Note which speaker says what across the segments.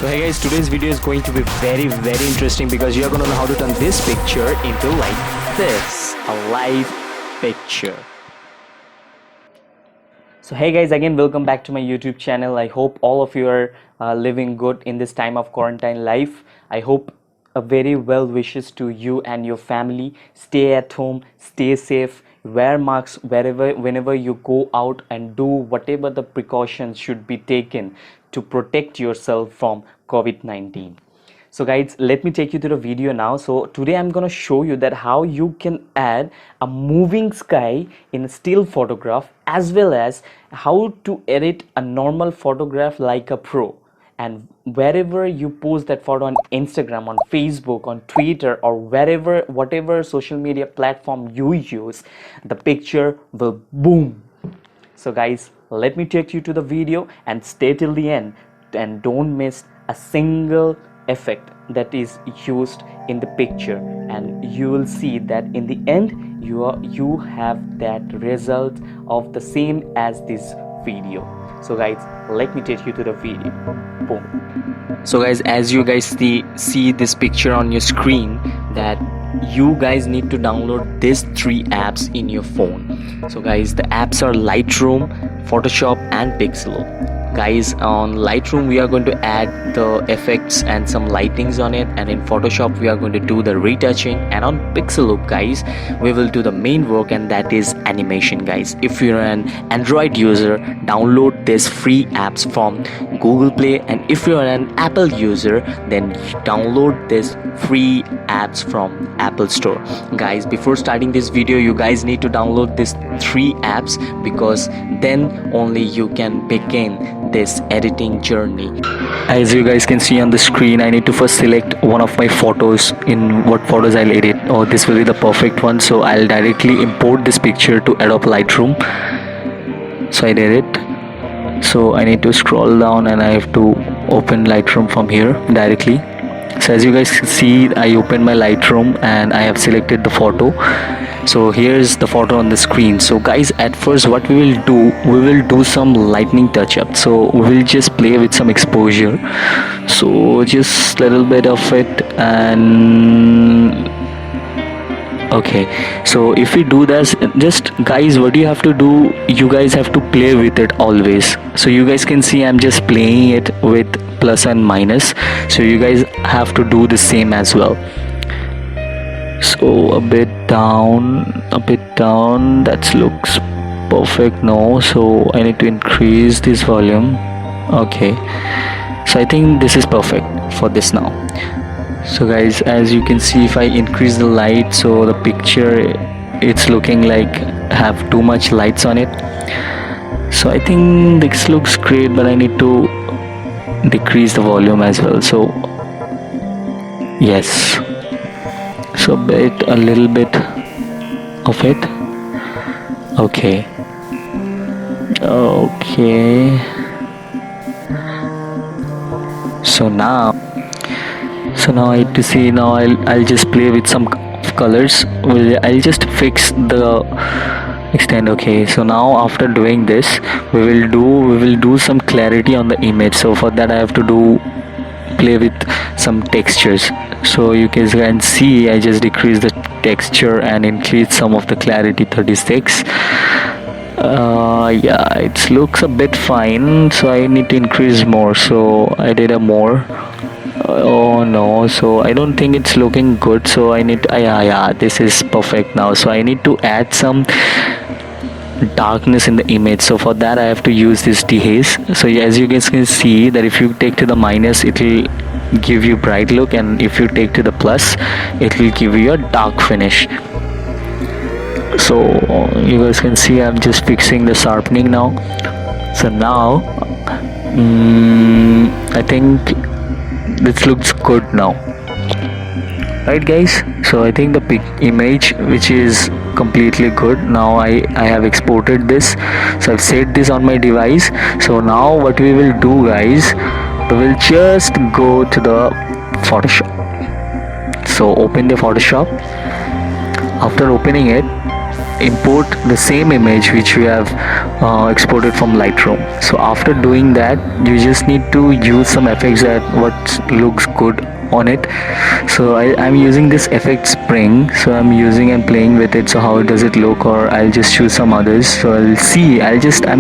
Speaker 1: So hey guys, today's video is going to be very interesting because you're going to know how to turn this picture into like this, a live picture. So hey guys, again welcome back to my YouTube channel. I hope all of you are living good in this time of quarantine life. I hope a very well wishes to you and your family. Stay at home, stay safe, wear masks whenever you go out, and do whatever the precautions should be taken to protect yourself from COVID-19. So guys, let me take you to the video now. So today I'm gonna show you that how you can add a moving sky in a still photograph, as well as how to edit a normal photograph like a pro. And wherever you post that photo on Instagram, on Facebook, on Twitter, or whatever social media platform you use, the picture will boom. So guys, let me take you to the video and stay till the end, and don't miss a single effect that is used in the picture, and you will see that in the end you have that result of the same as this video. So guys, let me take you to the video. Boom. So guys, as you guys see this picture on your screen, that you guys need to download these 3 apps in your phone. So guys, the apps are Lightroom, Photoshop and Pixelo. Guys, on Lightroom we are going to add the effects and some lightings on it, and in Photoshop we are going to do the retouching, and on Pixelo guys we will do the main work, and that is animation. Guys, if you're an Android user, download these free apps from Google Play, and if you're an Apple user, then download these free apps from Apple Store. Guys, before starting this video, you guys need to download these 3 apps, because then only you can begin this editing journey. As you guys can see on the screen, I need to first select one of my photos. In what photos I'll edit. Oh, this will be the perfect one, so I'll directly import this picture to Adobe Lightroom. So I did it. So I need to scroll down and I have to open Lightroom from here directly. So as you guys see, I opened my Lightroom and I have selected the photo. So here's the photo on the screen. So guys, at first what we will do some lightning touch up. So we will just play with some exposure, so just little bit of it. And okay, so if we do this, just guys, what you have to do, you guys have to play with it always. So you guys can see I'm just playing it with plus and minus, so you guys have to do the same as well. So a bit down, that looks perfect. No, so I need to increase this volume. Okay, so I think this is perfect for this now. So guys, as you can see, if I increase the light, so the picture, it's looking like have too much lights on it. So I think this looks great, but I need to decrease the volume as well. So yes, so a little bit of it. Okay, so now I need to see. Now I'll just play with some colors. I'll just fix the extent. Okay, so now after doing this, we will do some clarity on the image. So for that I have to play with some textures. So you guys can see I just decrease the texture and increase some of the clarity, 36. Yeah, it looks a bit fine, so I need to increase more. So I did a more. Oh no, so I don't think it's looking good, so I need yeah, this is perfect now. So I need to add some darkness in the image. So for that I have to use this dehaze. So as you guys can see that if you take to the minus, it will give you bright look, and if you take to the plus, it will give you a dark finish. So you guys can see I'm just fixing the sharpening now. So now I think this looks good now, right guys? So I think the image, which is completely good now, I have exported this, so I've set this on my device. So now what we will do, guys, we will just go to the Photoshop. So open the Photoshop. After opening it,
Speaker 2: import the same image which we have exported from Lightroom. So after doing that, you just need to use some effects that what looks good on it. So I'm using this effect spring, so I'm using and playing with it. So how does it look, or I'll just choose some others. So I'm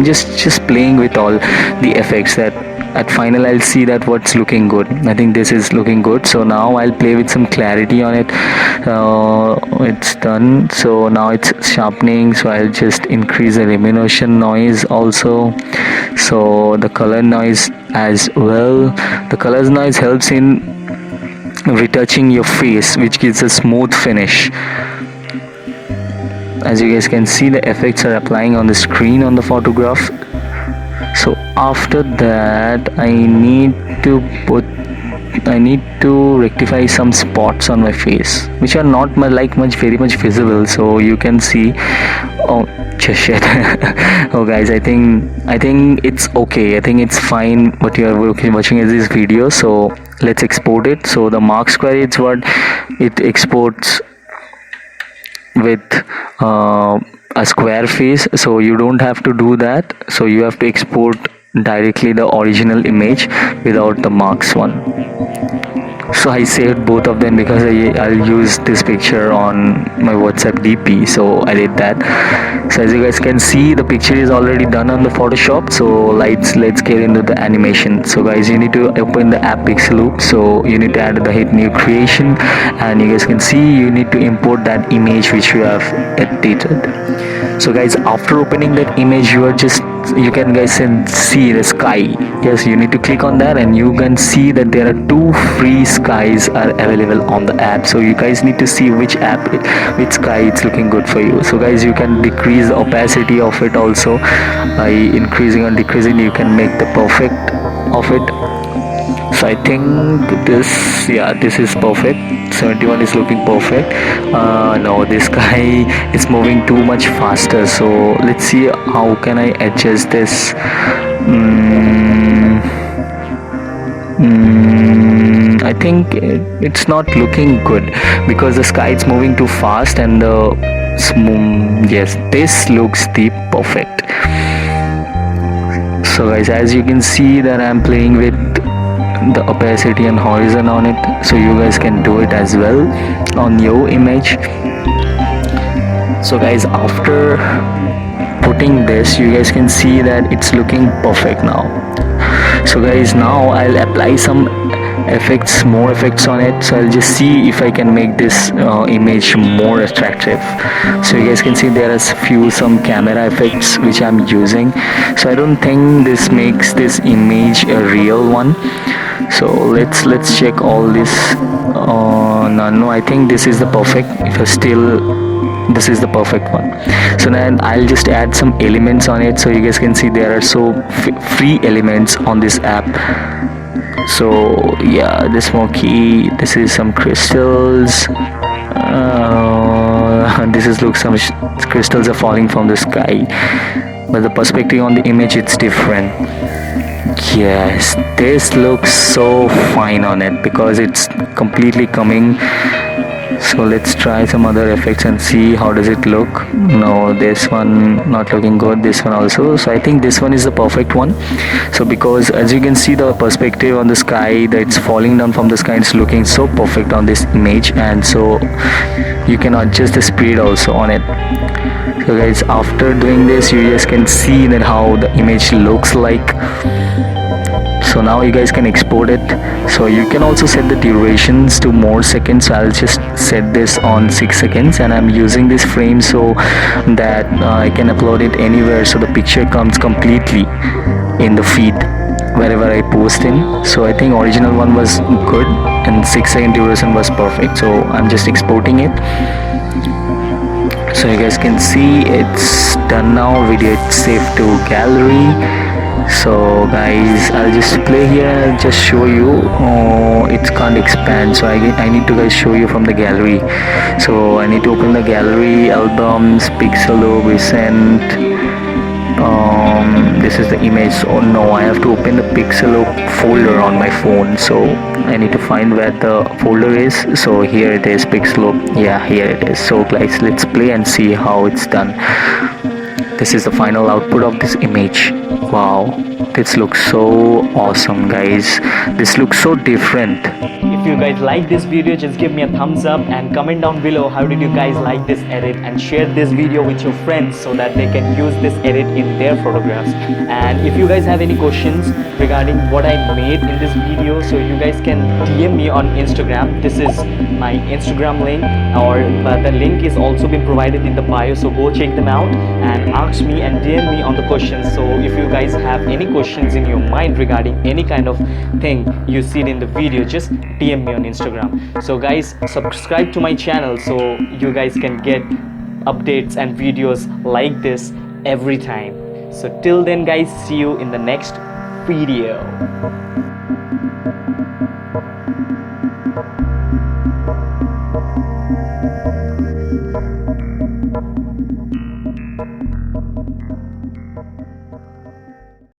Speaker 2: just playing with all the effects that at final I'll see that what's looking good. I think this is looking good, so now I'll play with some clarity on it. It's done, so now it's sharpening, so I'll just increase the illumination noise also, so the color noise as well. The color noise helps in retouching your face, which gives a smooth finish. As you guys can see, the effects are applying on the screen on the photograph. So after that, I need to rectify some spots on my face which are not very much visible, so you can see. Oh shit. Oh guys, I think it's okay, I think it's fine what you are watching is this video. So let's export it. So the mark square, it's what it exports with a square face, so you don't have to do that. So you have to export directly the original image without the marks one. So I saved both of them because I'll use this picture on my WhatsApp DP, so I did that. So as you guys can see, the picture is already done on the Photoshop. So let's get into the animation. So guys, you need to open the app Pixaloop. So you need to add the hit new creation, and you guys can see you need to import that image which you have edited. So guys, after opening that image, you can guys can see the sky. Yes, you need to click on that, and you can see that there are 2 free skies are available on the app. So you guys need to see which sky it's looking good for you. So guys, you can decrease the opacity of it also by increasing and decreasing. You can make the perfect of it. So I think this is perfect. 71 is looking perfect. No, this guy is moving too much faster, so let's see how can I adjust this. I think it's not looking good because the sky is moving too fast, and yes, this looks the perfect. So guys, as you can see that I'm playing with the opacity and horizon on it, so you guys can do it as well on your image. So guys, after putting this, you guys can see that it's looking perfect now. So guys, now I'll apply some more effects on it. So I'll just see if I can make this image more attractive. So you guys can see there are some camera effects which I'm using. So I don't think this makes this image a real one. So let's check all this. No, I think this is the perfect. This is the perfect one. So then I'll just add some elements on it. So you guys can see there are free elements on this app. So yeah, this smoky, this is some crystals. Some crystals are falling from the sky, but the perspective on the image, it's different. Yes, this looks so fine on it because it's completely coming. So let's try some other effects and see how does it look. No, this one not looking good, this one also. So I think this one is the perfect one. So because as you can see the perspective on the sky, that it's falling down from the sky, it's looking so perfect on this image, and so you can adjust the speed also on it. So guys, after doing this, you guys can see that how the image looks like. So now you guys can export it. So you can also set the durations to more seconds. So I'll just set this on 6 seconds, and I'm using this frame so that I can upload it anywhere, so the picture comes completely in the feed wherever I post in. So I think original one was good and 6-second duration was perfect. So I'm just exporting it. So you guys can see it's done now. Video it's saved to gallery. So guys, I'll just play here and I'll just show you. It can't expand, so I need to guys show you from the gallery. So I need to open the gallery, albums, Pixaloop, recent, This is the image. Oh no, I have to open the Pixel folder on my phone, so I need to find where the folder is. So here it is, Pixel. Yeah, here it is. So guys, let's play and see how it's done. This is the final output of this image. Wow, this looks so awesome, guys. This looks so different.
Speaker 1: If you guys like this video, just give me a thumbs up and comment down below how did you guys like this edit, and share this video with your friends so that they can use this edit in their photographs. And if you guys have any questions regarding what I made in this video, so you guys can DM me on Instagram. This is my Instagram link, or the link is also been provided in the bio, so go check them out and ask me and DM me on the questions. So if you guys have any questions in your mind regarding any kind of thing you see in the video, just DM me on Instagram. So guys, subscribe to my channel so you guys can get updates and videos like this every time. So till then guys, see you in the next video.